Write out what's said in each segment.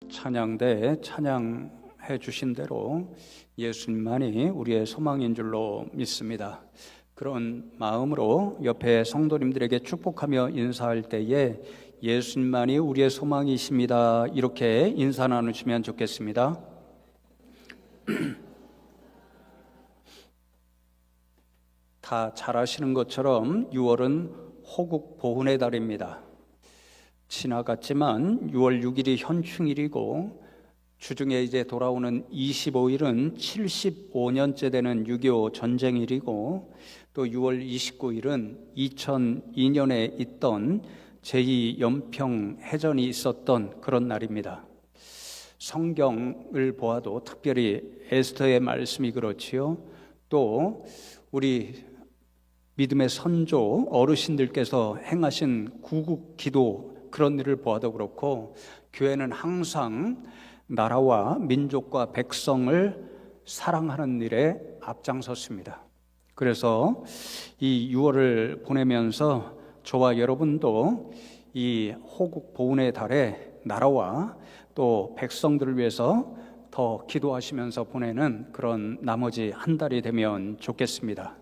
찬양대에 찬양해 주신 대로 예수님만이 우리의 소망인 줄로 믿습니다. 그런 마음으로 옆에 성도님들에게 축복하며 인사할 때에 예수님만이 우리의 소망이십니다, 이렇게 인사 나누시면 좋겠습니다. 다 잘 아시는 것처럼 6월은 호국 보훈의 달입니다. 지나갔지만 6월 6일이 현충일이고 주중에 이제 돌아오는 25일은 75년째 되는 6.25 전쟁일이고 또 6월 29일은 2002년에 있던 제2연평 해전이 있었던 그런 날입니다. 성경을 보아도 특별히 에스더의 말씀이 그렇지요. 또 우리 믿음의 선조 어르신들께서 행하신 구국 기도, 그런 일을 보아도 그렇고 교회는 항상 나라와 민족과 백성을 사랑하는 일에 앞장섰습니다. 그래서 이 6월을 보내면서 저와 여러분도 이 호국 보훈의 달에 나라와 또 백성들을 위해서 더 기도하시면서 보내는 그런 나머지 한 달이 되면 좋겠습니다.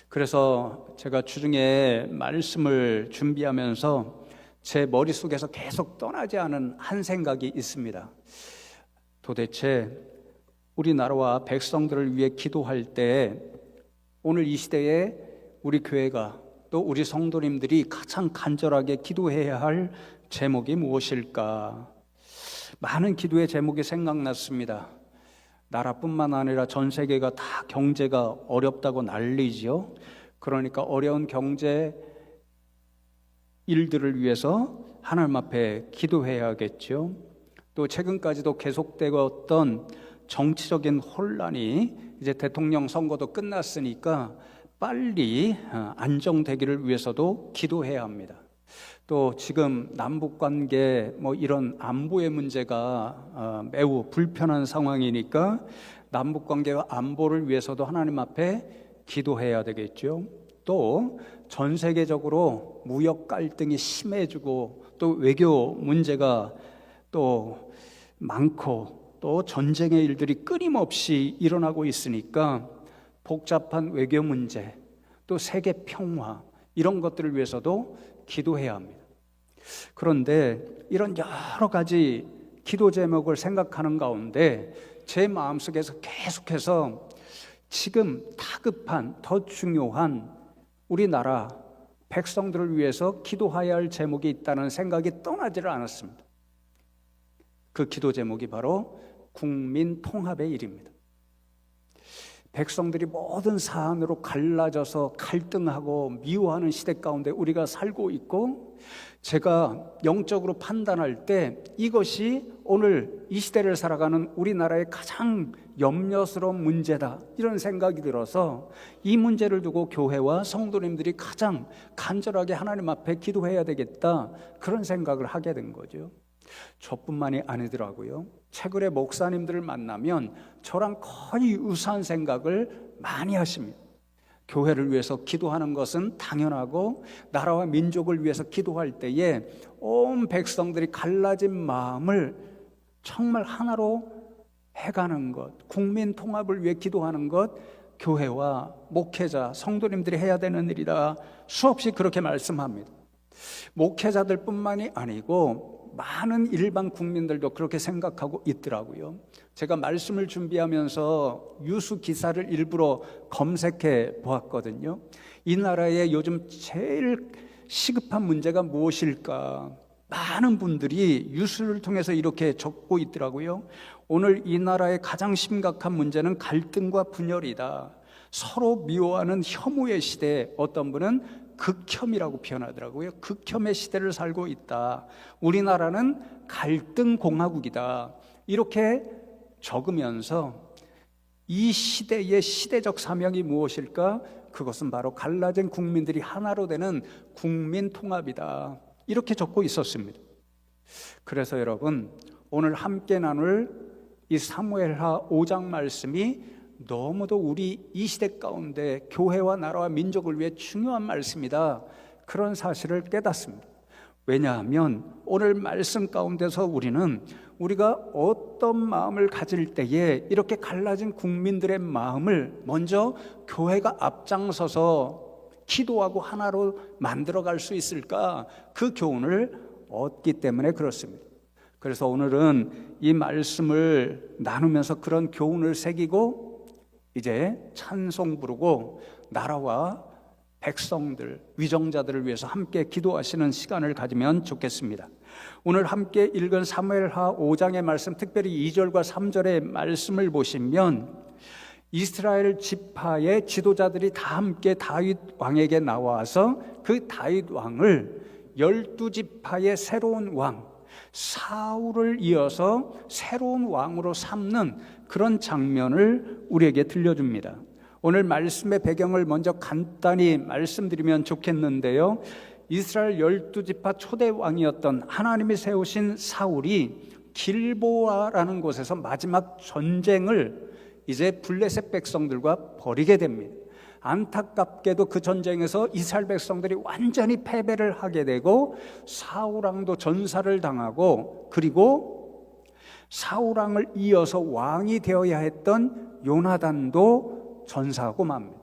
그래서 제가 주중에 말씀을 준비하면서 제 머릿속에서 계속 떠나지 않은 한 생각이 있습니다. 도대체 우리나라와 백성들을 위해 기도할 때 오늘 이 시대에 우리 교회가 또 우리 성도님들이 가장 간절하게 기도해야 할 제목이 무엇일까? 많은 기도의 제목이 생각났습니다. 나라뿐만 아니라 전 세계가 다 경제가 어렵다고 난리죠. 그러니까 어려운 경제 일들을 위해서 하나님 앞에 기도해야겠죠. 또 최근까지도 계속되었던 정치적인 혼란이 이제 대통령 선거도 끝났으니까 빨리 안정되기를 위해서도 기도해야 합니다. 또 지금 남북관계 이런 안보의 문제가 매우 불편한 상황이니까 남북관계와 안보를 위해서도 하나님 앞에 기도해야 되겠죠. 또 전 세계적으로 무역 갈등이 심해지고 또 외교 문제가 또 많고 또 전쟁의 일들이 끊임없이 일어나고 있으니까 복잡한 외교 문제, 또 세계 평화, 이런 것들을 위해서도 기도해야 합니다. 그런데 이런 여러 가지 기도 제목을 생각하는 가운데 제 마음속에서 계속해서 지금 다급한, 더 중요한 우리나라 백성들을 위해서 기도해야 할 제목이 있다는 생각이 떠나지를 않았습니다. 그 기도 제목이 바로 국민 통합의 일입니다. 백성들이 모든 사안으로 갈라져서 갈등하고 미워하는 시대 가운데 우리가 살고 있고, 제가 영적으로 판단할 때 이것이 오늘 이 시대를 살아가는 우리나라의 가장 염려스러운 문제다, 이런 생각이 들어서 이 문제를 두고 교회와 성도님들이 가장 간절하게 하나님 앞에 기도해야 되겠다, 그런 생각을 하게 된 거죠. 저뿐만이 아니더라고요. 최근에 목사님들을 만나면 저랑 거의 유사한 생각을 많이 하십니다. 교회를 위해서 기도하는 것은 당연하고 나라와 민족을 위해서 기도할 때에 온 백성들이 갈라진 마음을 정말 하나로 해가는 것, 국민 통합을 위해 기도하는 것, 교회와 목회자, 성도님들이 해야 되는 일이라 수없이 그렇게 말씀합니다. 목회자들 뿐만이 아니고 많은 일반 국민들도 그렇게 생각하고 있더라고요. 제가 말씀을 준비하면서 유수 기사를 일부러 검색해 보았거든요. 이 나라의 요즘 제일 시급한 문제가 무엇일까? 많은 분들이 유수를 통해서 이렇게 적고 있더라고요. 오늘 이 나라의 가장 심각한 문제는 갈등과 분열이다. 서로 미워하는 혐오의 시대에 어떤 분은 극혐이라고 표현하더라고요. 극혐의 시대를 살고 있다. 우리나라는 갈등 공화국이다. 이렇게 적으면서 이 시대의 시대적 사명이 무엇일까? 그것은 바로 갈라진 국민들이 하나로 되는 국민 통합이다. 이렇게 적고 있었습니다. 그래서 여러분, 오늘 함께 나눌 이 사무엘하 5장 말씀이 너무도 우리 이 시대 가운데 교회와 나라와 민족을 위해 중요한 말씀이다, 그런 사실을 깨닫습니다. 왜냐하면 오늘 말씀 가운데서 우리는 우리가 어떤 마음을 가질 때에 이렇게 갈라진 국민들의 마음을 먼저 교회가 앞장서서 기도하고 하나로 만들어갈 수 있을까? 그 교훈을 얻기 때문에 그렇습니다. 그래서 오늘은 이 말씀을 나누면서 그런 교훈을 새기고 이제 찬송 부르고 나라와 백성들, 위정자들을 위해서 함께 기도하시는 시간을 가지면 좋겠습니다. 오늘 함께 읽은 사무엘하 5장의 말씀, 특별히 2절과 3절의 말씀을 보시면 이스라엘 지파의 지도자들이 다 함께 다윗 왕에게 나와서 그 다윗 왕을 12지파의 새로운 왕 사울을 이어서 새로운 왕으로 삼는 그런 장면을 우리에게 들려줍니다. 오늘 말씀의 배경을 먼저 간단히 말씀드리면 좋겠는데요. 이스라엘 12지파 초대 왕이었던 하나님이 세우신 사울이 길보아라는 곳에서 마지막 전쟁을 이제 블레셋 백성들과 벌이게 됩니다. 안타깝게도 그 전쟁에서 이스라엘 백성들이 완전히 패배를 하게 되고 사울왕도 전사를 당하고, 그리고 사울왕을 이어서 왕이 되어야 했던 요나단도 전사하고 맙니다.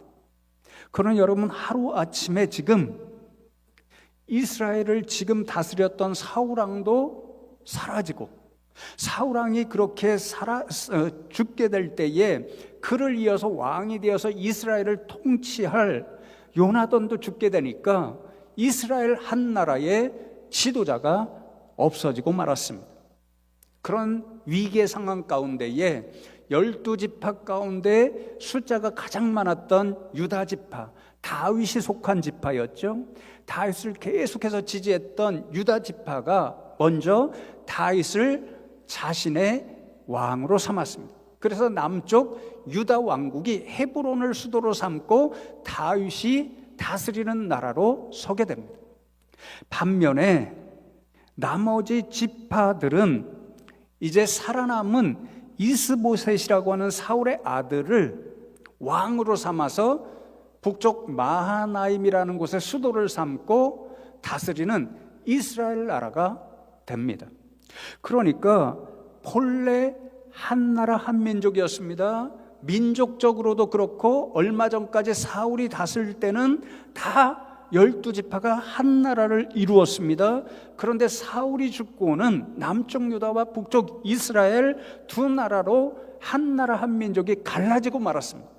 그러나 여러분, 하루아침에 지금 이스라엘을 지금 다스렸던 사울왕도 사라지고, 사울왕이 그렇게 죽게 될 때에 그를 이어서 왕이 되어서 이스라엘을 통치할 요나단도 죽게 되니까 이스라엘 한 나라의 지도자가 없어지고 말았습니다. 그런 위기의 상황 가운데에 12지파 가운데 숫자가 가장 많았던 유다지파, 다윗이 속한 지파였죠. 다윗을 계속해서 지지했던 유다지파가 먼저 다윗을 자신의 왕으로 삼았습니다. 그래서 남쪽 유다 왕국이 헤브론을 수도로 삼고 다윗이 다스리는 나라로 서게 됩니다. 반면에 나머지 지파들은 이제 살아남은 이스보셋이라고 하는 사울의 아들을 왕으로 삼아서 북쪽 마하나임이라는 곳에 수도를 삼고 다스리는 이스라엘 나라가 됩니다. 그러니까 본래 한 나라 한 민족이었습니다. 민족적으로도 그렇고 얼마 전까지 사울이 다스릴 때는 다 12지파가 한 나라를 이루었습니다. 그런데 사울이 죽고는 남쪽 유다와 북쪽 이스라엘 두 나라로 한 나라 한 민족이 갈라지고 말았습니다.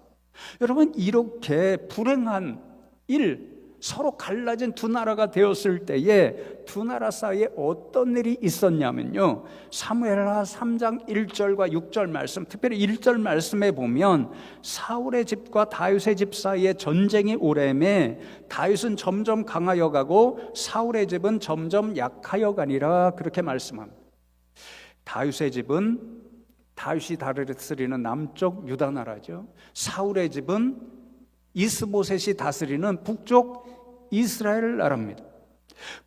여러분, 이렇게 불행한 일, 서로 갈라진 두 나라가 되었을 때에 두 나라 사이에 어떤 일이 있었냐면요, 사무엘하 3장 1절과 6절 말씀, 특별히 1절 말씀에 보면 사울의 집과 다윗의 집 사이에 전쟁이 오래매 다윗은 점점 강하여 가고 사울의 집은 점점 약하여 가니라, 그렇게 말씀합니다. 다윗의 집은 다윗이 다스리는 남쪽 유다 나라죠. 사울의 집은 이스보셋이 다스리는 북쪽 이스라엘 나라입니다.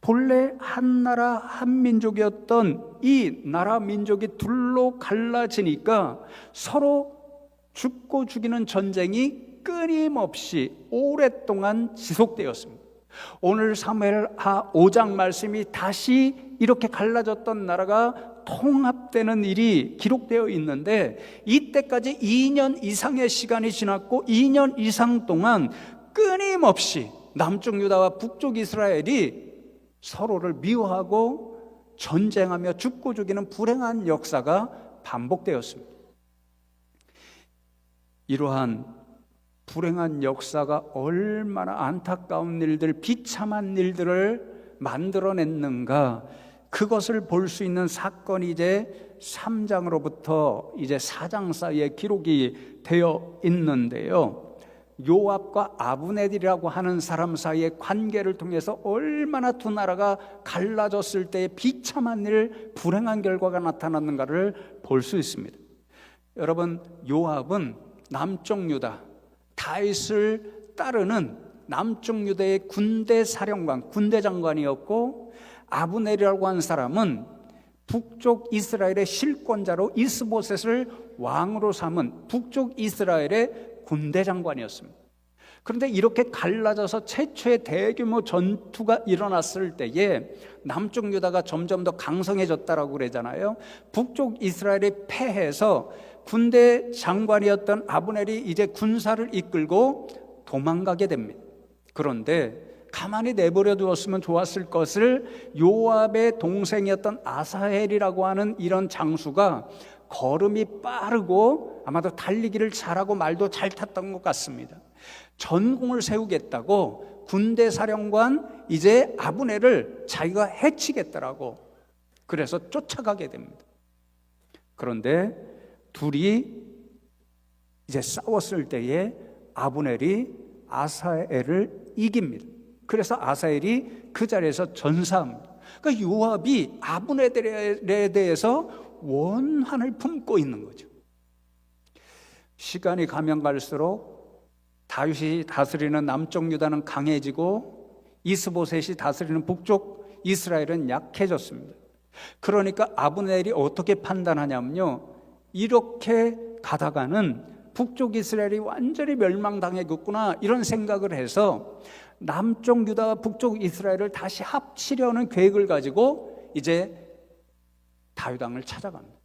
본래 한 나라 한 민족이었던 이 나라 민족이 둘로 갈라지니까 서로 죽고 죽이는 전쟁이 끊임없이 오랫동안 지속되었습니다. 오늘 사무엘하 5장 말씀이 다시 이렇게 갈라졌던 나라가 통합되는 일이 기록되어 있는데, 이때까지 2년 이상의 시간이 지났고 2년 이상 동안 끊임없이 남쪽 유다와 북쪽 이스라엘이 서로를 미워하고 전쟁하며 죽고 죽이는 불행한 역사가 반복되었습니다. 이러한 불행한 역사가 얼마나 안타까운 일들, 비참한 일들을 만들어냈는가, 그것을 볼 수 있는 사건이 이제 3장으로부터 이제 4장 사이에 기록이 되어 있는데요, 요압과 아브넬이라고 하는 사람 사이의 관계를 통해서 얼마나 두 나라가 갈라졌을 때의 비참한 일, 불행한 결과가 나타났는가를 볼 수 있습니다. 여러분, 요압은 남쪽 유다, 다윗을 따르는 남쪽 유다의 군대 사령관, 군대 장관이었고, 아브넬이라고 하는 사람은 북쪽 이스라엘의 실권자로 이스보셋을 왕으로 삼은 북쪽 이스라엘의 군대 장관이었습니다. 그런데 이렇게 갈라져서 최초의 대규모 전투가 일어났을 때에 남쪽 유다가 점점 더 강성해졌다라고 그러잖아요. 북쪽 이스라엘이 패해서 군대 장관이었던 아브넬이 이제 군사를 이끌고 도망가게 됩니다. 그런데 가만히 내버려 두었으면 좋았을 것을 요압의 동생이었던 아사헬이라고 하는 이런 장수가 걸음이 빠르고 아마도 달리기를 잘하고 말도 잘 탔던 것 같습니다. 전공을 세우겠다고 군대 사령관 이제 아브넬을 자기가 해치겠다라고 그래서 쫓아가게 됩니다. 그런데 둘이 이제 싸웠을 때에 아브넬이 아사엘을 이깁니다. 그래서 아사엘이 그 자리에서 전사합니다. 그러니까 요압이 아브넬에 대해서 원한을 품고 있는 거죠. 시간이 가면 갈수록 다윗이 다스리는 남쪽 유다는 강해지고 이스보셋이 다스리는 북쪽 이스라엘은 약해졌습니다. 그러니까 아브넬이 어떻게 판단하냐면요, 이렇게 가다가는 북쪽 이스라엘이 완전히 멸망당했겠구나 이런 생각을 해서 남쪽 유다와 북쪽 이스라엘을 다시 합치려는 계획을 가지고 이제 다윗 왕을 찾아갑니다.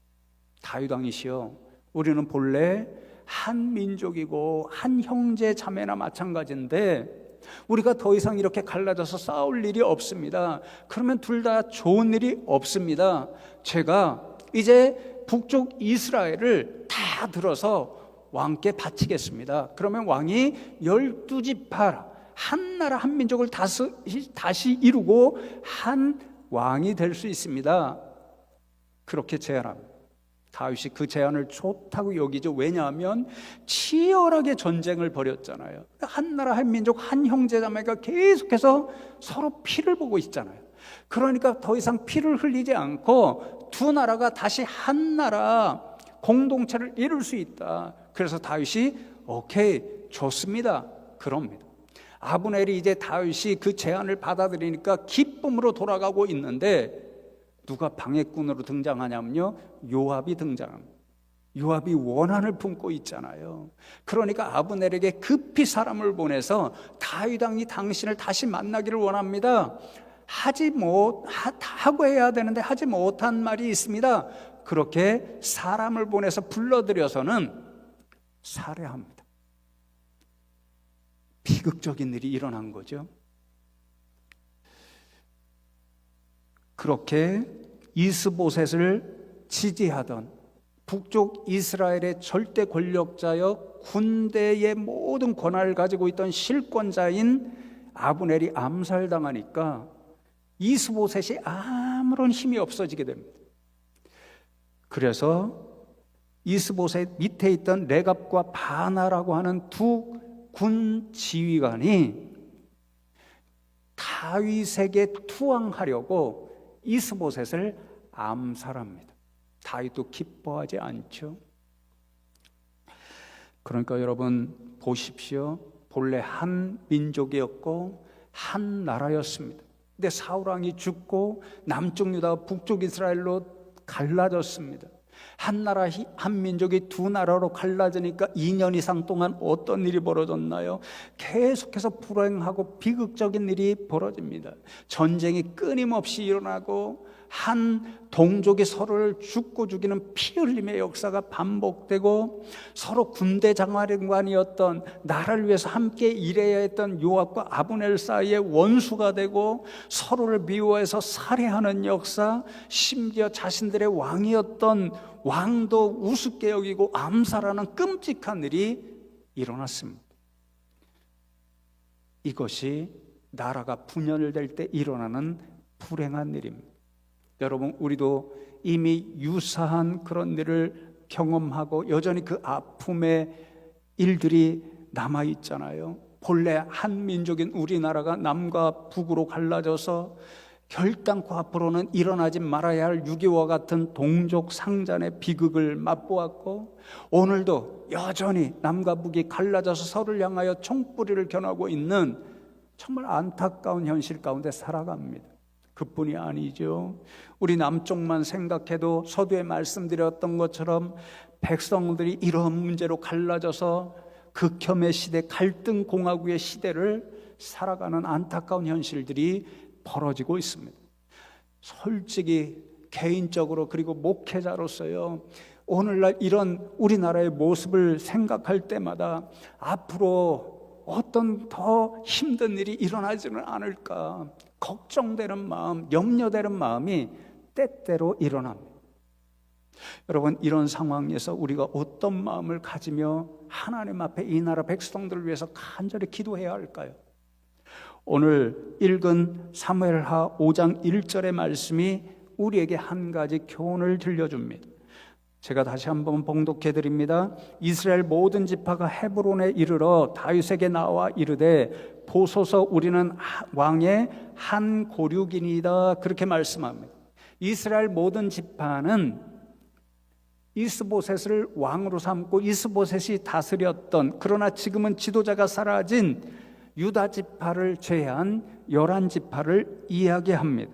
다윗 왕이시여, 우리는 본래 한 민족이고 한 형제 자매나 마찬가지인데 우리가 더 이상 이렇게 갈라져서 싸울 일이 없습니다. 그러면 둘 다 좋은 일이 없습니다. 제가 이제 북쪽 이스라엘을 다 들어서 왕께 바치겠습니다. 그러면 왕이 12지파 한 나라 한 민족을 다시 이루고 한 왕이 될 수 있습니다. 그렇게 제안합니다. 다윗이 그 제안을 좋다고 여기죠. 왜냐하면 치열하게 전쟁을 벌였잖아요. 한 나라 한 민족 한 형제자매가 계속해서 서로 피를 보고 있잖아요. 그러니까 더 이상 피를 흘리지 않고 두 나라가 다시 한 나라 공동체를 이룰 수 있다. 그래서 다윗이 오케이, 좋습니다, 그럽니다. 아브넬이 이제 다윗이 그 제안을 받아들이니까 기쁨으로 돌아가고 있는데 누가 방해꾼으로 등장하냐면요, 요압이 등장합니다. 요압이 원한을 품고 있잖아요. 그러니까 아브넬에게 급히 사람을 보내서 다윗 왕이 당신을 다시 만나기를 원합니다. 하고 해야 되는데 하지 못한 말이 있습니다. 그렇게 사람을 보내서 불러들여서는 살해합니다. 비극적인 일이 일어난 거죠. 그렇게 이스보셋을 지지하던 북쪽 이스라엘의 절대 권력자여 군대의 모든 권한을 가지고 있던 실권자인 아브넬이 암살당하니까 이스보셋이 아무런 힘이 없어지게 됩니다. 그래서 이스보셋 밑에 있던 레갑과 바나라고 하는 두 군 지휘관이 다윗에게 투항하려고 이스보셋을 암살합니다. 다윗도 기뻐하지 않죠. 그러니까 여러분 보십시오. 본래 한 민족이었고 한 나라였습니다. 근데 사울 왕이 죽고 남쪽 유다와 북쪽 이스라엘로 갈라졌습니다. 한 나라 한 민족이 두 나라로 갈라지니까 2년 이상 동안 어떤 일이 벌어졌나요? 계속해서 불행하고 비극적인 일이 벌어집니다. 전쟁이 끊임없이 일어나고 한 동족이 서로를 죽고 죽이는 피 흘림의 역사가 반복되고 서로 군대 장관이었던 나라를 위해서 함께 일해야 했던 요압과 아브넬 사이에 원수가 되고 서로를 미워해서 살해하는 역사, 심지어 자신들의 왕이었던 왕도 우습게 여기고 암살하는 끔찍한 일이 일어났습니다. 이것이 나라가 분열될 때 일어나는 불행한 일입니다. 여러분, 우리도 이미 유사한 그런 일을 경험하고 여전히 그 아픔의 일들이 남아있잖아요. 본래 한 민족인 우리나라가 남과 북으로 갈라져서 결단코 앞으로는 일어나지 말아야 할 6.25와 같은 동족 상잔의 비극을 맛보았고 오늘도 여전히 남과 북이 갈라져서 서로를 향하여 총뿌리를 겨누고 있는 정말 안타까운 현실 가운데 살아갑니다. 그뿐이 아니죠. 우리 남쪽만 생각해도 서두에 말씀드렸던 것처럼 백성들이 이런 문제로 갈라져서 극혐의 시대, 갈등 공화국의 시대를 살아가는 안타까운 현실들이 벌어지고 있습니다. 솔직히 개인적으로 그리고 목회자로서요, 오늘날 이런 우리나라의 모습을 생각할 때마다 앞으로 어떤 더 힘든 일이 일어나지는 않을까 걱정되는 마음, 염려되는 마음이 때때로 일어납니다. 여러분, 이런 상황에서 우리가 어떤 마음을 가지며 하나님 앞에 이 나라 백성들을 위해서 간절히 기도해야 할까요? 오늘 읽은 사무엘하 5장 1절의 말씀이 우리에게 한 가지 교훈을 들려줍니다. 제가 다시 한번 봉독해 드립니다. 이스라엘 모든 지파가 헤브론에 이르러 다윗에게 나와 이르되 보소서 우리는 왕의 한 고륙이니이다. 그렇게 말씀합니다. 이스라엘 모든 지파는 이스보셋을 왕으로 삼고 이스보셋이 다스렸던, 그러나 지금은 지도자가 사라진 유다 지파를 제외한 11지파를 이야기합니다.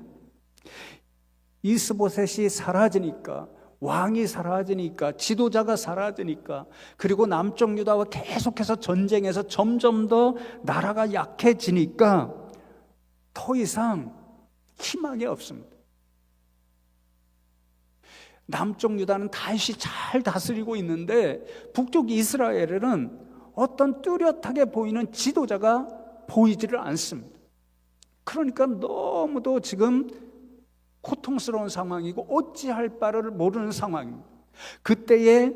이스보셋이 사라지니까, 왕이 사라지니까, 지도자가 사라지니까, 그리고 남쪽 유다와 계속해서 전쟁에서 점점 더 나라가 약해지니까 더 이상 희망이 없습니다. 남쪽 유다는 다시 잘 다스리고 있는데 북쪽 이스라엘은 어떤 뚜렷하게 보이는 지도자가 보이지를 않습니다. 그러니까 너무도 지금 고통스러운 상황이고 어찌할 바를 모르는 상황입니다. 그때에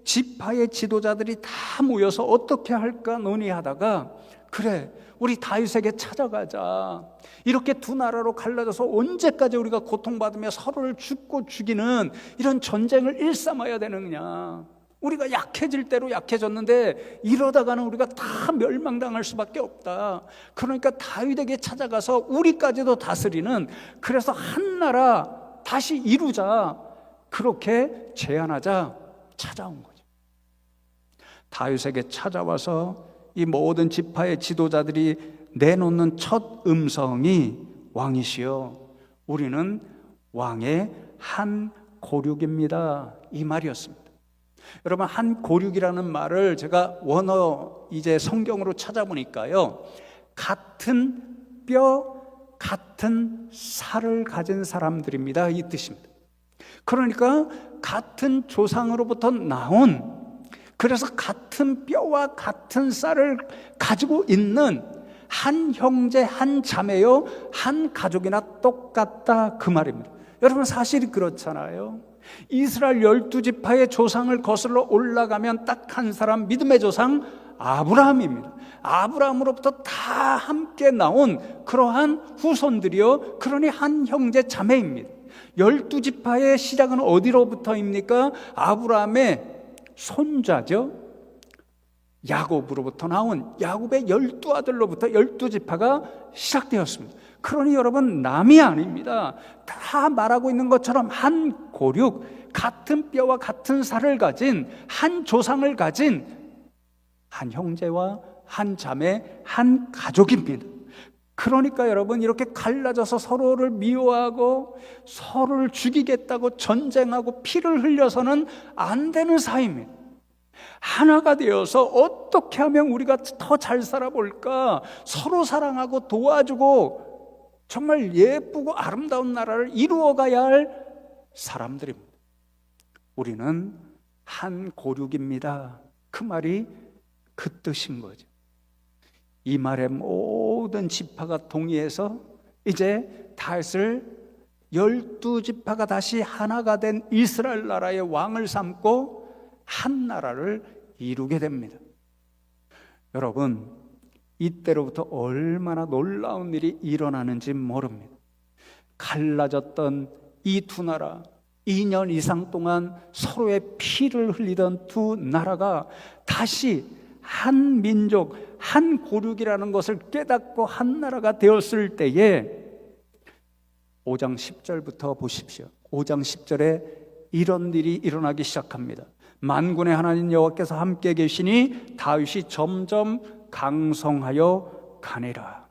지파의 지도자들이 다 모여서 어떻게 할까 논의하다가, 그래, 우리 다윗에게 찾아가자. 이렇게 두 나라로 갈라져서 언제까지 우리가 고통받으며 서로를 죽고 죽이는 이런 전쟁을 일삼아야 되느냐. 우리가 약해질 대로 약해졌는데 이러다가는 우리가 다 멸망당할 수밖에 없다. 그러니까 다윗에게 찾아가서 우리까지도 다스리는, 그래서 한 나라 다시 이루자, 그렇게 제안하자 찾아온 거죠. 다윗에게 찾아와서 이 모든 지파의 지도자들이 내놓는 첫 음성이, 왕이시여 우리는 왕의 한 고륙입니다, 이 말이었습니다. 여러분, 한 고륙이라는 말을 제가 원어 이제 성경으로 찾아보니까요, 같은 뼈, 같은 살을 가진 사람들입니다, 이 뜻입니다. 그러니까 같은 조상으로부터 나온, 그래서 같은 뼈와 같은 쌀을 가지고 있는 한 형제, 한 자매요, 한 가족이나 똑같다, 그 말입니다. 여러분, 사실이 그렇잖아요. 이스라엘 12지파의 조상을 거슬러 올라가면 딱 한 사람, 믿음의 조상 아브라함입니다. 아브라함으로부터 다 함께 나온 그러한 후손들이요, 그러니 한 형제 자매입니다. 12지파의 시작은 어디로부터입니까? 아브라함의 손자죠. 야곱으로부터 나온 야곱의 12아들로부터 12지파가 시작되었습니다. 그러니 여러분, 남이 아닙니다. 다 말하고 있는 것처럼 한 고륙, 같은 뼈와 같은 살을 가진 한 조상을 가진 한 형제와 한 자매, 한 가족입니다. 그러니까 여러분, 이렇게 갈라져서 서로를 미워하고 서로를 죽이겠다고 전쟁하고 피를 흘려서는 안 되는 사이입니다. 하나가 되어서 어떻게 하면 우리가 더 잘 살아볼까, 서로 사랑하고 도와주고 정말 예쁘고 아름다운 나라를 이루어가야 할 사람들입니다. 우리는 한 고륙입니다, 그 말이 그 뜻인 거죠. 이 말에 모든 지파가 동의해서 이제 다윗을 12지파가 다시 하나가 된 이스라엘 나라의 왕을 삼고 한 나라를 이루게 됩니다. 여러분, 이때로부터 얼마나 놀라운 일이 일어나는지 모릅니다. 갈라졌던 이 두 나라, 2년 이상 동안 서로의 피를 흘리던 두 나라가 다시 한 민족, 한 고륙이라는 것을 깨닫고 한 나라가 되었을 때에 5장 10절부터 보십시오. 5장 10절에 이런 일이 일어나기 시작합니다. 만군의 하나님 여호와께서 함께 계시니 다윗이 점점 강성하여 가니라.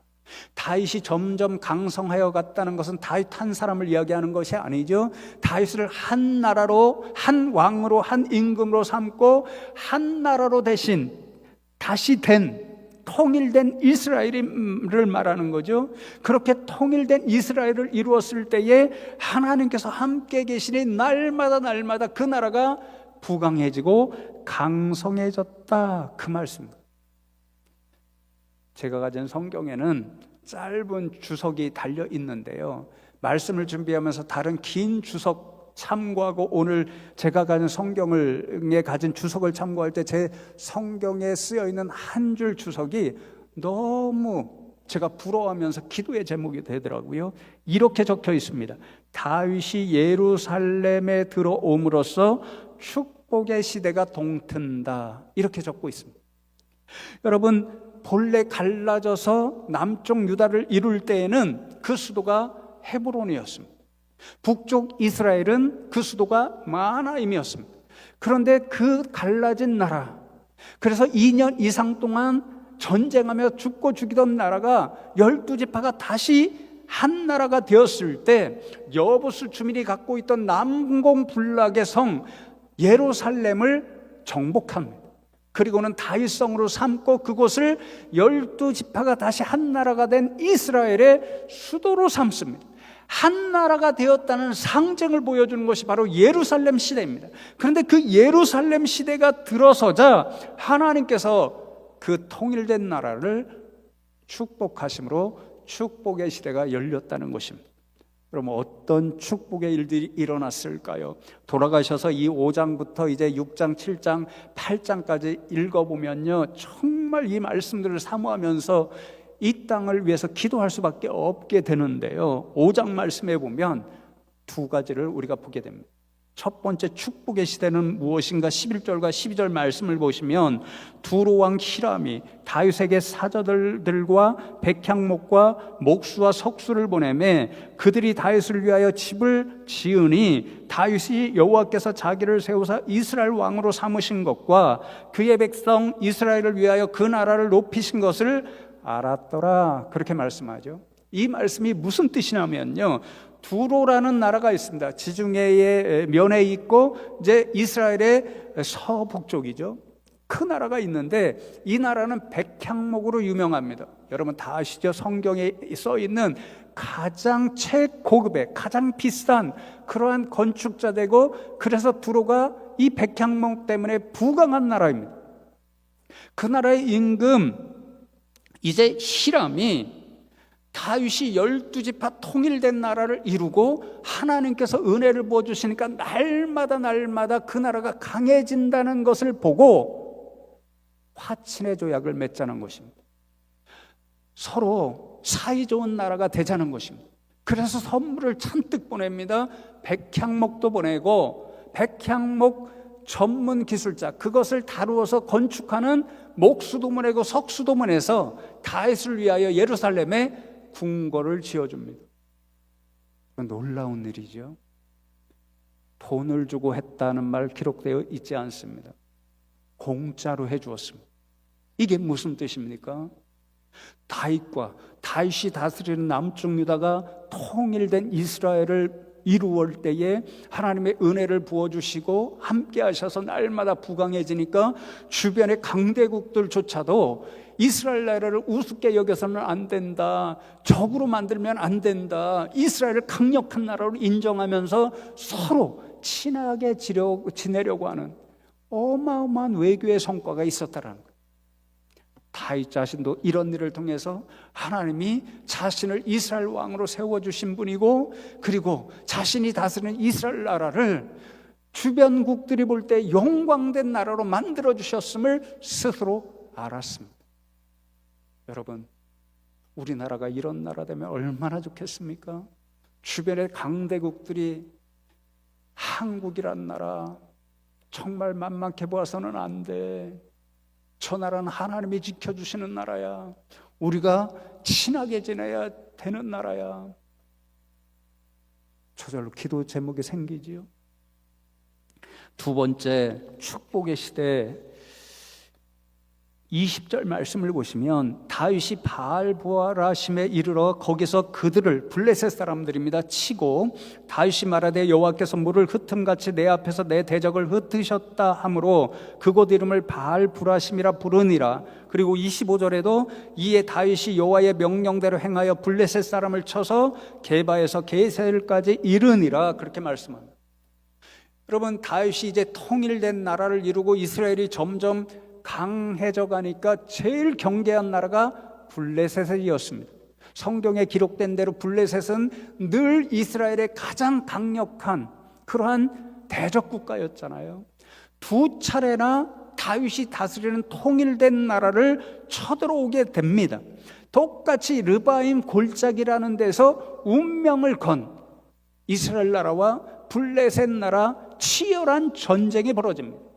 다윗이 점점 강성하여 갔다는 것은 다윗 한 사람을 이야기하는 것이 아니죠. 다윗을 한 나라로, 한 왕으로, 한 임금으로 삼고 한 나라로 대신 다시 통일된 이스라엘을 말하는 거죠. 그렇게 통일된 이스라엘을 이루었을 때에 하나님께서 함께 계시니 날마다 그 나라가 부강해지고 강성해졌다, 그 말씀입니다. 제가 가진 성경에는 짧은 주석이 달려 있는데요, 말씀을 준비하면서 다른 긴 주석 참고하고 오늘 제가 가진 성경에 가진 주석을 참고할 때 제 성경에 쓰여 있는 한 줄 주석이 너무 제가 부러워하면서 기도의 제목이 되더라고요. 이렇게 적혀 있습니다. 다윗이 예루살렘에 들어옴으로써 축복의 시대가 동튼다, 이렇게 적고 있습니다. 여러분, 본래 갈라져서 남쪽 유다를 이룰 때에는 그 수도가 헤브론이었습니다. 북쪽 이스라엘은 그 수도가 마하나임이었습니다. 그런데 그 갈라진 나라, 그래서 2년 이상 동안 전쟁하며 죽고 죽이던 나라가 12지파가 다시 한 나라가 되었을 때 여부수 주민이 갖고 있던 남공불락의 성 예루살렘을 정복합니다. 그리고는 다윗성으로 삼고 그곳을 12지파가 다시 한 나라가 된 이스라엘의 수도로 삼습니다. 한 나라가 되었다는 상징을 보여주는 것이 바로 예루살렘 시대입니다. 그런데 그 예루살렘 시대가 들어서자 하나님께서 그 통일된 나라를 축복하심으로 축복의 시대가 열렸다는 것입니다. 그럼 어떤 축복의 일들이 일어났을까요? 돌아가셔서 이 5장부터 이제 6장, 7장, 8장까지 읽어보면요, 정말 이 말씀들을 사모하면서 이 땅을 위해서 기도할 수밖에 없게 되는데요, 5장 말씀에 보면 두 가지를 우리가 보게 됩니다. 첫 번째 축복의 시대는 무엇인가? 11절과 12절 말씀을 보시면 두로왕 히람이 다윗에게 사자들과 백향목과 목수와 석수를 보내매 그들이 다윗을 위하여 집을 지으니 다윗이 여호와께서 자기를 세우사 이스라엘 왕으로 삼으신 것과 그의 백성 이스라엘을 위하여 그 나라를 높이신 것을 알았더라, 그렇게 말씀하죠. 이 말씀이 무슨 뜻이냐면요, 두로라는 나라가 있습니다. 지중해의 면에 있고 이제 이스라엘의 서북쪽이죠. 그 나라가 있는데 이 나라는 백향목으로 유명합니다. 여러분 다 아시죠? 성경에 써 있는 가장 최고급의 가장 비싼 그러한 건축자되고, 그래서 두로가 이 백향목 때문에 부강한 나라입니다. 그 나라의 임금 이제 히람이 다윗이 12지파 통일된 나라를 이루고 하나님께서 은혜를 부어주시니까 날마다 그 나라가 강해진다는 것을 보고 화친의 조약을 맺자는 것입니다. 서로 사이좋은 나라가 되자는 것입니다. 그래서 선물을 잔뜩 보냅니다. 백향목도 보내고 백향목 전문 기술자, 그것을 다루어서 건축하는 목수도 보내고 석수도 보내서 다윗을 위하여 예루살렘에 궁궐을 지어줍니다. 놀라운 일이죠. 돈을 주고 했다는 말 기록되어 있지 않습니다. 공짜로 해주었습니다. 이게 무슨 뜻입니까? 다윗이 다스리는 남쪽 유다가 통일된 이스라엘을 이루을 때에 하나님의 은혜를 부어주시고 함께 하셔서 날마다 부강해지니까 주변의 강대국들조차도 이스라엘 나라를 우습게 여겨서는 안 된다, 적으로 만들면 안 된다, 이스라엘을 강력한 나라로 인정하면서 서로 친하게 지내려고 하는 어마어마한 외교의 성과가 있었다라는 거예요. 다윗 자신도 이런 일을 통해서 하나님이 자신을 이스라엘 왕으로 세워주신 분이고, 그리고 자신이 다스리는 이스라엘 나라를 주변국들이 볼 때 영광된 나라로 만들어주셨음을 스스로 알았습니다. 여러분, 우리나라가 이런 나라 되면 얼마나 좋겠습니까? 주변의 강대국들이 한국이란 나라 정말 만만해 보아서는 안 돼, 저 나라는 하나님이 지켜주시는 나라야, 우리가 친하게 지내야 되는 나라야, 저절로 기도 제목이 생기지요. 두 번째 축복의 시대, 20절 말씀을 보시면 다윗이 바알보아라심에 이르러 거기서 그들을, 블레셋 사람들입니다, 치고 다윗이 말하되 여호와께서 물을 흩음같이 내 앞에서 내 대적을 흩으셨다 하므로 그곳 이름을 바알브라심이라 부르니라. 그리고 25절에도 이에 다윗이 여호와의 명령대로 행하여 블레셋 사람을 쳐서 게바에서 게셀까지 이르니라. 그렇게 말씀합니다. 여러분, 다윗이 이제 통일된 나라를 이루고 이스라엘이 점점 강해져 가니까 제일 경계한 나라가 블레셋이었습니다. 성경에 기록된 대로 블레셋은 늘 이스라엘의 가장 강력한 그러한 대적 국가였잖아요. 두 차례나 다윗이 다스리는 통일된 나라를 쳐들어오게 됩니다. 똑같이 르바임 골짜기라는 데서 운명을 건 이스라엘 나라와 블레셋 나라 치열한 전쟁이 벌어집니다.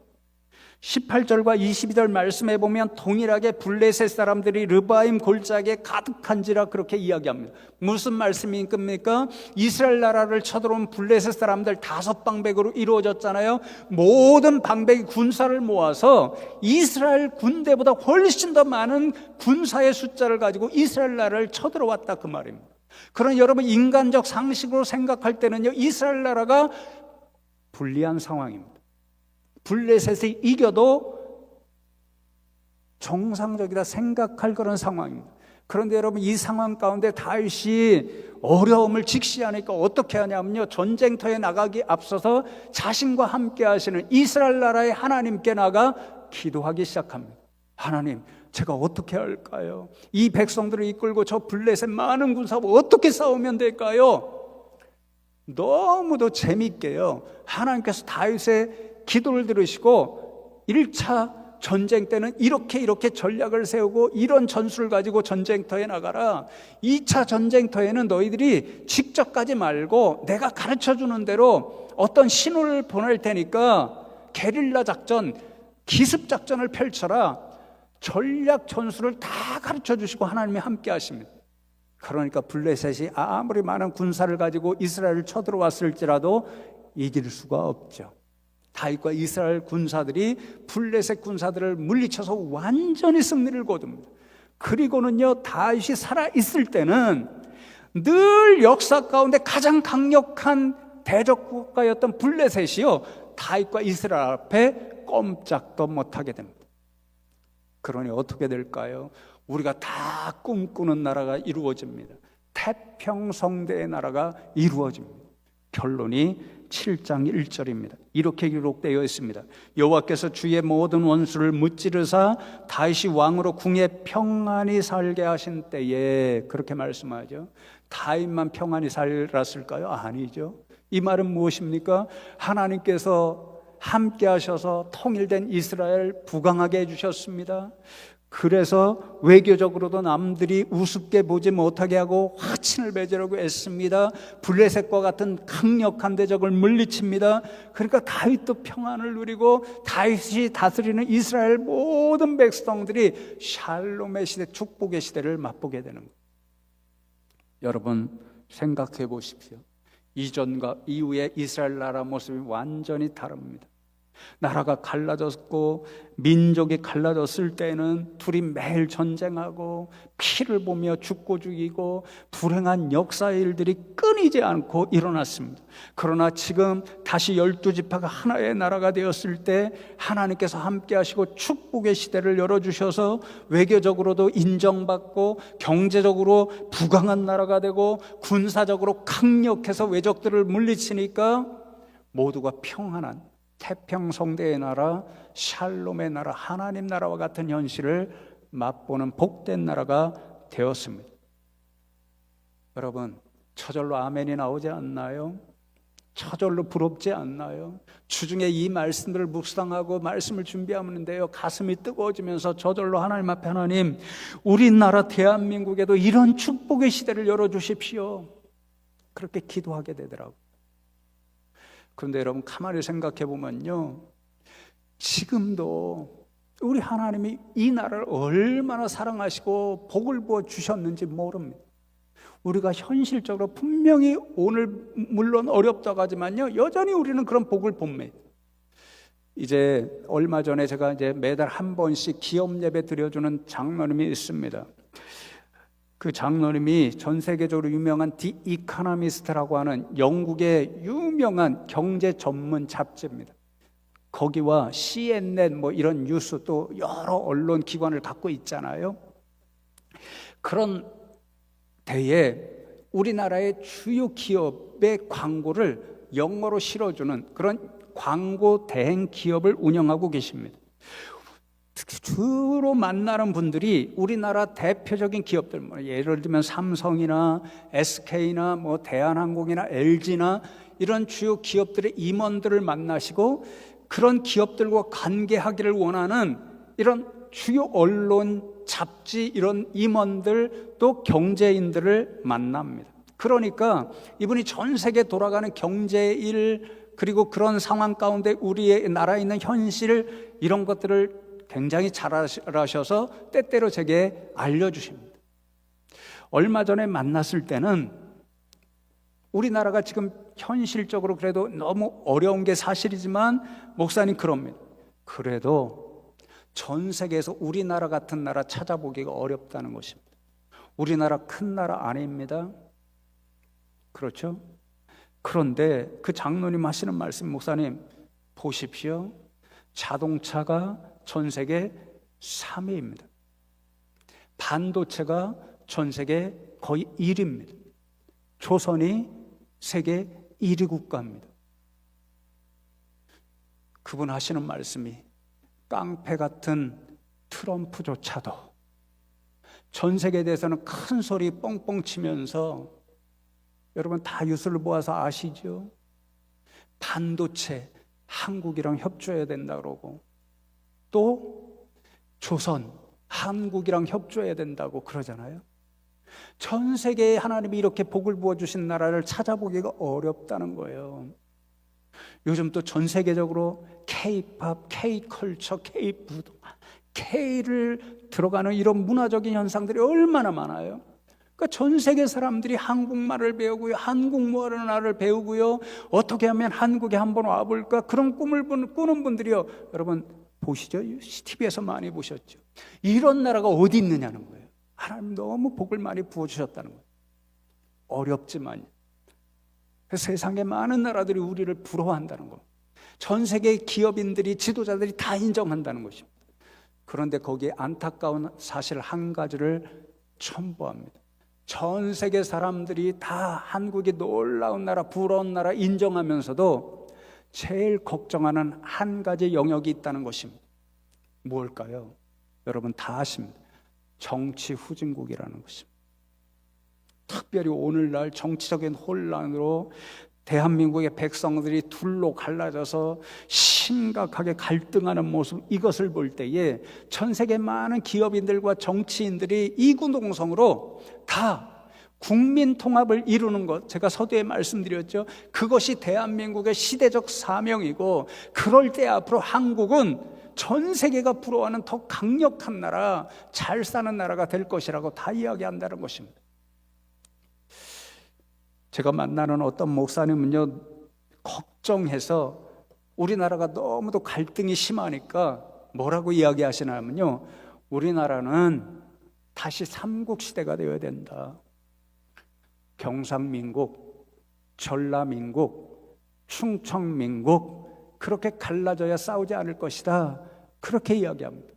18절과 22절 말씀해 보면 동일하게 블레셋 사람들이 르바임 골짜기에 가득한지라 그렇게 이야기합니다. 무슨 말씀입니까? 이스라엘 나라를 쳐들어온 블레셋 사람들 5방백으로 이루어졌잖아요. 모든 방백이 군사를 모아서 이스라엘 군대보다 훨씬 더 많은 군사의 숫자를 가지고 이스라엘 나라를 쳐들어왔다, 그 말입니다. 그러나 여러분, 인간적 상식으로 생각할 때는요, 이스라엘 나라가 불리한 상황입니다. 블레셋이 이겨도 정상적이다 생각할 그런 상황입니다. 그런데 여러분, 이 상황 가운데 다윗이 어려움을 직시하니까 어떻게 하냐면요, 전쟁터에 나가기 앞서서 자신과 함께 하시는 이스라엘 나라의 하나님께 나가 기도하기 시작합니다. 하나님, 제가 어떻게 할까요? 이 백성들을 이끌고 저 블레셋 많은 군사와 어떻게 싸우면 될까요? 너무도 재밌게요, 하나님께서 다윗의 기도를 들으시고 1차 전쟁 때는 이렇게 전략을 세우고 이런 전술을 가지고 전쟁터에 나가라. 2차 전쟁터에는 너희들이 직접 가지 말고 내가 가르쳐주는 대로 어떤 신호를 보낼 테니까 게릴라 작전, 기습 작전을 펼쳐라. 전략 전술을 다 가르쳐 주시고 하나님이 함께 하십니다. 그러니까 블레셋이 아무리 많은 군사를 가지고 이스라엘을 쳐들어왔을지라도 이길 수가 없죠. 다윗과 이스라엘 군사들이 블레셋 군사들을 물리쳐서 완전히 승리를 거둡니다. 그리고는요, 다윗이 살아있을 때는 늘 역사 가운데 가장 강력한 대적 국가였던 블레셋이요, 다윗과 이스라엘 앞에 꼼짝도 못하게 됩니다. 그러니 어떻게 될까요? 우리가 다 꿈꾸는 나라가 이루어집니다. 태평성대의 나라가 이루어집니다. 결론이 7장 1절입니다. 이렇게 기록되어 있습니다. 여호와께서 주의 모든 원수를 무찌르사 다윗이 왕으로 궁에 평안히 살게 하신 때에, 그렇게 말씀하죠. 다윗만 평안히 살았을까요? 아니죠. 이 말은 무엇입니까? 하나님께서 함께 하셔서 통일된 이스라엘 부강하게 해주셨습니다. 그래서 외교적으로도 남들이 우습게 보지 못하게 하고 화친을 맺으려고 애씁니다. 블레셋과 같은 강력한 대적을 물리칩니다. 그러니까 다윗도 평안을 누리고 다윗이 다스리는 이스라엘 모든 백성들이 샬롬의 시대, 축복의 시대를 맛보게 되는 거예요. 여러분, 생각해 보십시오. 이전과 이후의 이스라엘 나라 모습이 완전히 다릅니다. 나라가 갈라졌고 민족이 갈라졌을 때는 둘이 매일 전쟁하고 피를 보며 죽고 죽이고 불행한 역사의 일들이 끊이지 않고 일어났습니다. 그러나 지금 다시 12지파가 하나의 나라가 되었을 때 하나님께서 함께 하시고 축복의 시대를 열어주셔서 외교적으로도 인정받고 경제적으로 부강한 나라가 되고 군사적으로 강력해서 외적들을 물리치니까 모두가 평안한 태평성대의 나라, 샬롬의 나라, 하나님 나라와 같은 현실을 맛보는 복된 나라가 되었습니다. 여러분, 저절로 아멘이 나오지 않나요? 저절로 부럽지 않나요? 주중에 이 말씀들을 묵상하고 말씀을 준비하는데요, 가슴이 뜨거워지면서 저절로 하나님 앞에, 하나님, 우리나라 대한민국에도 이런 축복의 시대를 열어주십시오, 그렇게 기도하게 되더라고요. 그런데 여러분, 가만히 생각해 보면요, 지금도 우리 하나님이 이 나라를 얼마나 사랑하시고 복을 부어 주셨는지 모릅니다. 우리가 현실적으로 분명히 오늘 물론 어렵다고 하지만요, 여전히 우리는 그런 복을 봅니다. 이제 얼마 전에 제가 이제 매달 한 번씩 기업 예배 드려주는 장로님이 있습니다. 그 장로님이 전 세계적으로 유명한 디 이코노미스트라고 하는 영국의 유명한 경제 전문 잡지입니다. 거기와 CNN 뭐 이런 뉴스 또 여러 언론 기관을 갖고 있잖아요. 그런 데에 우리나라의 주요 기업의 광고를 영어로 실어주는 그런 광고 대행 기업을 운영하고 계십니다. 주로 만나는 분들이 우리나라 대표적인 기업들, 뭐 예를 들면 삼성이나 SK나 뭐 대한항공이나 LG나 이런 주요 기업들의 임원들을 만나시고 그런 기업들과 관계하기를 원하는 이런 주요 언론, 잡지 이런 임원들 또 경제인들을 만납니다. 그러니까 이분이 전 세계 돌아가는 경제일 그리고 그런 상황 가운데 우리의 나라에 있는 현실 이런 것들을 굉장히 잘 아셔서 때때로 제게 알려주십니다. 얼마 전에 만났을 때는 우리나라가 지금 현실적으로 그래도 너무 어려운 게 사실이지만 목사님 그럽니다. 그래도 전 세계에서 우리나라 같은 나라 찾아보기가 어렵다는 것입니다. 우리나라 큰 나라 아닙니다. 그렇죠? 그런데 그 장로님 하시는 말씀, 목사님 보십시오. 자동차가 전 세계 3위입니다. 반도체가 전 세계 거의 1위입니다. 조선이 세계 1위 국가입니다. 그분 하시는 말씀이 깡패 같은 트럼프조차도 전 세계에 대해서는 큰 소리 뻥뻥 치면서 여러분 다 뉴스를 모아서 아시죠? 반도체 한국이랑 협조해야 된다 그러고 또 조선 한국이랑 협조해야 된다고 그러잖아요. 전 세계에 하나님이 이렇게 복을 부어주신 나라를 찾아보기가 어렵다는 거예요. 요즘 또 전 세계적으로 K-팝, K-컬처, K-푸드, K를 들어가는 이런 문화적인 현상들이 얼마나 많아요. 그러니까 전 세계 사람들이 한국말을 배우고요, 한국 문화를 배우고요, 어떻게 하면 한국에 한번 와볼까 그런 꿈을 꾸는 분들이요. 여러분 보시죠. TV에서 많이 보셨죠. 이런 나라가 어디 있느냐는 거예요. 하나님 너무 복을 많이 부어주셨다는 거예요. 어렵지만 세상에 많은 나라들이 우리를 부러워한다는 거. 전 세계 기업인들이 지도자들이 다 인정한다는 것입니다. 그런데 거기에 안타까운 사실 한 가지를 첨부합니다. 전 세계 사람들이 다 한국이 놀라운 나라, 부러운 나라 인정하면서도 제일 걱정하는 한 가지 영역이 있다는 것입니다. 뭘까요? 여러분 다 아십니다. 정치 후진국이라는 것입니다. 특별히 오늘날 정치적인 혼란으로 대한민국의 백성들이 둘로 갈라져서 심각하게 갈등하는 모습, 이것을 볼 때에 전 세계 많은 기업인들과 정치인들이 이구동성으로 다 국민 통합을 이루는 것, 제가 서두에 말씀드렸죠. 그것이 대한민국의 시대적 사명이고, 그럴 때 앞으로 한국은 전 세계가 부러워하는 더 강력한 나라, 잘 사는 나라가 될 것이라고 다 이야기한다는 것입니다. 제가 만나는 어떤 목사님은요, 걱정해서 우리나라가 너무도 갈등이 심하니까 뭐라고 이야기하시냐면요, 우리나라는 다시 삼국시대가 되어야 된다. 경상민국, 전라민국, 충청민국 그렇게 갈라져야 싸우지 않을 것이다. 그렇게 이야기합니다.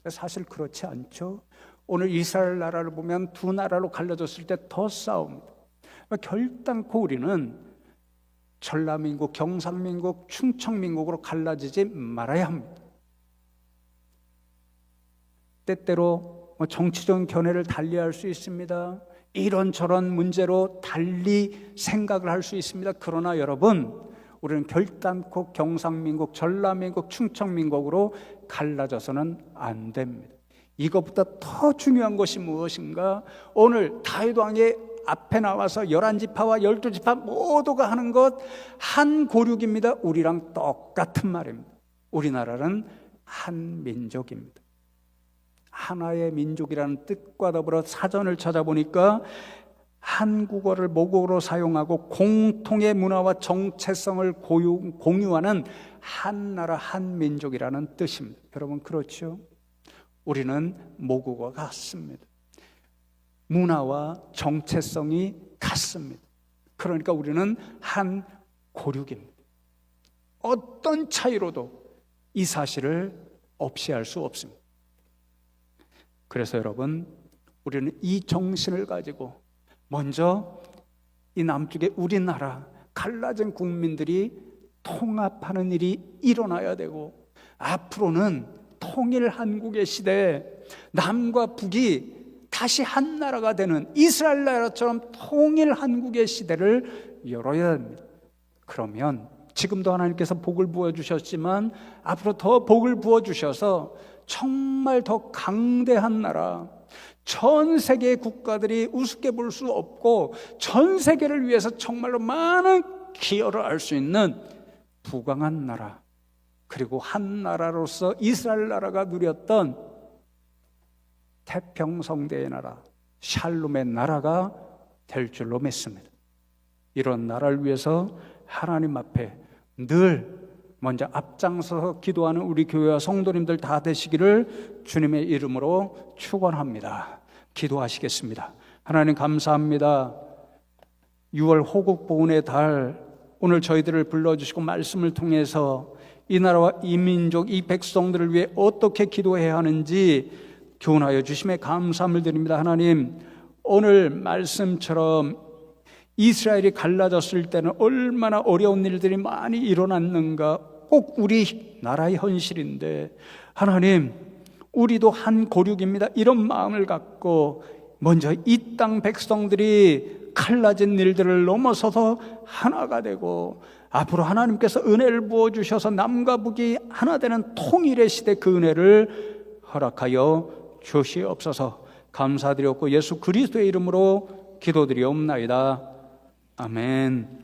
사실 그렇지 않죠. 오늘 이스라엘 나라를 보면 두 나라로 갈라졌을 때 더 싸웁니다. 결단코 우리는 전라민국, 경상민국, 충청민국으로 갈라지지 말아야 합니다. 때때로 정치적인 견해를 달리할 수 있습니다. 이런저런 문제로 달리 생각을 할 수 있습니다. 그러나 여러분, 우리는 결단코 경상민국, 전라민국, 충청민국으로 갈라져서는 안 됩니다. 이것보다 더 중요한 것이 무엇인가? 오늘 다윗 왕의 앞에 나와서 11지파와 12지파 모두가 하는 것 한 고륙입니다. 우리랑 똑같은 말입니다. 우리나라는 한 민족입니다. 하나의 민족이라는 뜻과 더불어 사전을 찾아보니까 한국어를 모국어로 사용하고 공통의 문화와 정체성을 공유하는 한 나라 한 민족이라는 뜻입니다. 여러분 그렇죠? 우리는 모국어가 같습니다. 문화와 정체성이 같습니다. 그러니까 우리는 한 고륙입니다. 어떤 차이로도 이 사실을 없이할 수 없습니다. 그래서 여러분, 우리는 이 정신을 가지고 먼저 이 남쪽의 우리나라 갈라진 국민들이 통합하는 일이 일어나야 되고, 앞으로는 통일 한국의 시대에 남과 북이 다시 한 나라가 되는 이스라엘 나라처럼 통일 한국의 시대를 열어야 합니다. 그러면 지금도 하나님께서 복을 부어주셨지만 앞으로 더 복을 부어주셔서 정말 더 강대한 나라, 전 세계의 국가들이 우습게 볼 수 없고 전 세계를 위해서 정말로 많은 기여를 할 수 있는 부강한 나라, 그리고 한 나라로서 이스라엘 나라가 누렸던 태평성대의 나라, 샬롬의 나라가 될 줄로 믿습니다. 이런 나라를 위해서 하나님 앞에 늘 먼저 앞장서서 기도하는 우리 교회와 성도님들 다 되시기를 주님의 이름으로 축원합니다. 기도하시겠습니다. 하나님 감사합니다. 6월 호국보훈의 달, 오늘 저희들을 불러주시고 말씀을 통해서 이 나라와 이 민족, 이 백성들을 위해 어떻게 기도해야 하는지 교훈하여 주심에 감사함을 드립니다. 하나님, 오늘 말씀처럼 이스라엘이 갈라졌을 때는 얼마나 어려운 일들이 많이 일어났는가, 꼭 우리 나라의 현실인데 하나님, 우리도 한 고륙입니다. 이런 마음을 갖고 먼저 이 땅 백성들이 갈라진 일들을 넘어서서 하나가 되고, 앞으로 하나님께서 은혜를 부어주셔서 남과 북이 하나 되는 통일의 시대, 그 은혜를 허락하여 주시옵소서. 감사드렸고 예수 그리스도의 이름으로 기도드리옵나이다. 아멘.